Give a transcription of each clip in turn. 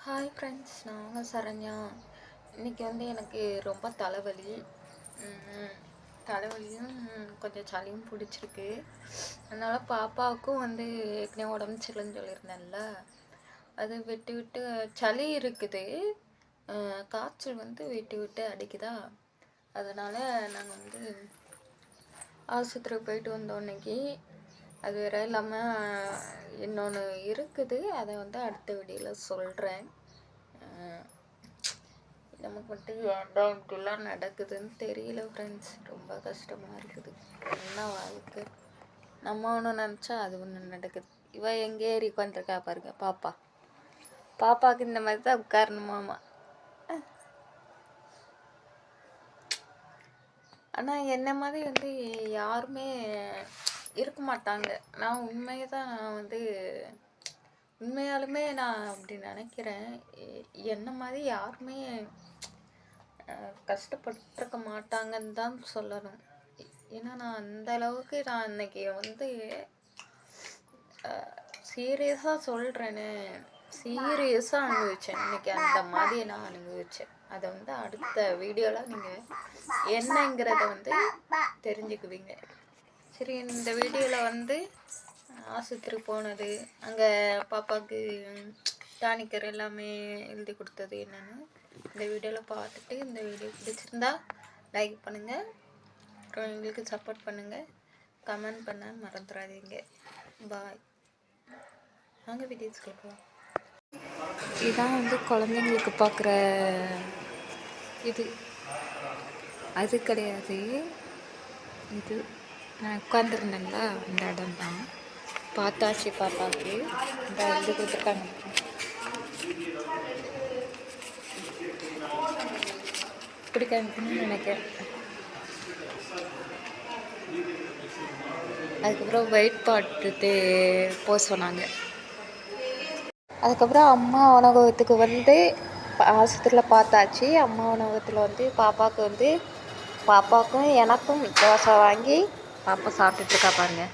Hi friends, நான் சரண்யா. இன்றைக்கி எனக்கு ரொம்ப தலைவலி. தலைவலியும் கொஞ்சம் சளியும் பிடிச்சிருக்கு. அதனால் பாப்பாவுக்கும் ஏற்கனவே உடம்பு சரியில்லைன்னு சொல்லியிருந்தேன்ல, அது விட்டு விட்டு சளி இருக்குது, காய்ச்சல் விட்டு விட்டு அடிக்குதா. அதனால் நாங்கள் ஆஸ்பத்திரிக்கு போயிட்டு வந்தோம் இன்னைக்கு. அது வேற இல்லாமல் இன்னொன்று இருக்குது, அதை அடுத்த வீடியோவில் சொல்கிறேன். நமக்கு ஏன்டா இப்படிலாம் நடக்குதுன்னு தெரியல ஃப்ரெண்ட்ஸ். ரொம்ப கஷ்டமாக இருக்குது. என்ன வாழ்க்கை, நம்ம ஒன்று நினச்சா அது ஒன்று நடக்குது. இவ எங்கே ஏறி உட்காந்துருக்கா பாருங்க, பாப்பாவுக்கு இந்த மாதிரி தான் உட்காரணுமாமா. ஆனால் என்ன மாதிரி யாருமே இருக்க மாட்டாங்க. நான் உண்மையாலுமே நான் அப்படி நினைக்கிறேன். என்ன மாதிரி யாருமே கஷ்டப்பட்டிருக்க மாட்டாங்கன்னு தான் சொல்லணும். ஏன்னா நான் அந்த அளவுக்கு நான் இன்னைக்கு சீரியஸாக சொல்கிறேன்னு, சீரியஸாக அனுபவித்தேன் இன்னைக்கு. அந்த மாதிரி நான் அனுபவித்தேன். அதை அடுத்த வீடியோவில் நீங்கள் என்னங்கிறத தெரிஞ்சுக்குவீங்க. சரி, இந்த வீடியோவில் ஆஸ்பத்திரி போனது, அங்கே பாப்பாவுக்கு டானிக்கர் எல்லாமே எழுதி கொடுத்தது என்னென்னு இந்த வீடியோவில் பார்த்துட்டு, இந்த வீடியோ பிடிச்சிருந்தா லைக் பண்ணுங்கள், அப்புறம் எங்களுக்கு சப்போர்ட் பண்ணுங்கள், கமெண்ட் பண்ண மறந்துடாதீங்க. பாய். வாங்க வீடியோஸ்க்கு போகலாம். இதான் குழந்தைங்களுக்கு பார்க்குற இது, அது கிடையாது. இது நான் உட்காந்துருந்தேன்ல, அந்த இடம் தான். பார்த்தாச்சு பாப்பாவுக்கு. இந்த இது கொடுத்துருக்காங்க, பிடிக்காதுன்னு நினைக்கிறேன். அதுக்கப்புறம் வெயிட் பார்த்துட்டு போக சொன்னாங்க. அதுக்கப்புறம் அம்மா உணவகத்துக்கு ஆஸ்பத்திரியில் பார்த்தாச்சு. அம்மா உணவகத்தில் பாப்பாவுக்கும் எனக்கும் தோசை வாங்கி பாப்பா சாப்பிட்டுட்ருக்கா பாருங்க.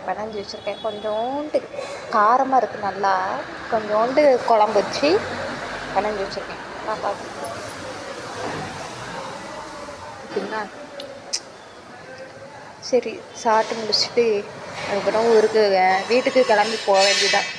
பிணைஞ்சி வச்சுருக்கேன். கொஞ்சோண்டு காரமாக இருக்குது, நல்லா கொஞ்சோண்டு குழம்பு வச்சு பிணைஞ்சி வச்சுருக்கேன் பாப்பாவுக்கு. அப்படிங்களா? சரி, சாப்பிட்டு முடிச்சுட்டு அதுக்கப்புறம் வீட்டுக்கு கிளம்பி போக வேண்டியதான்.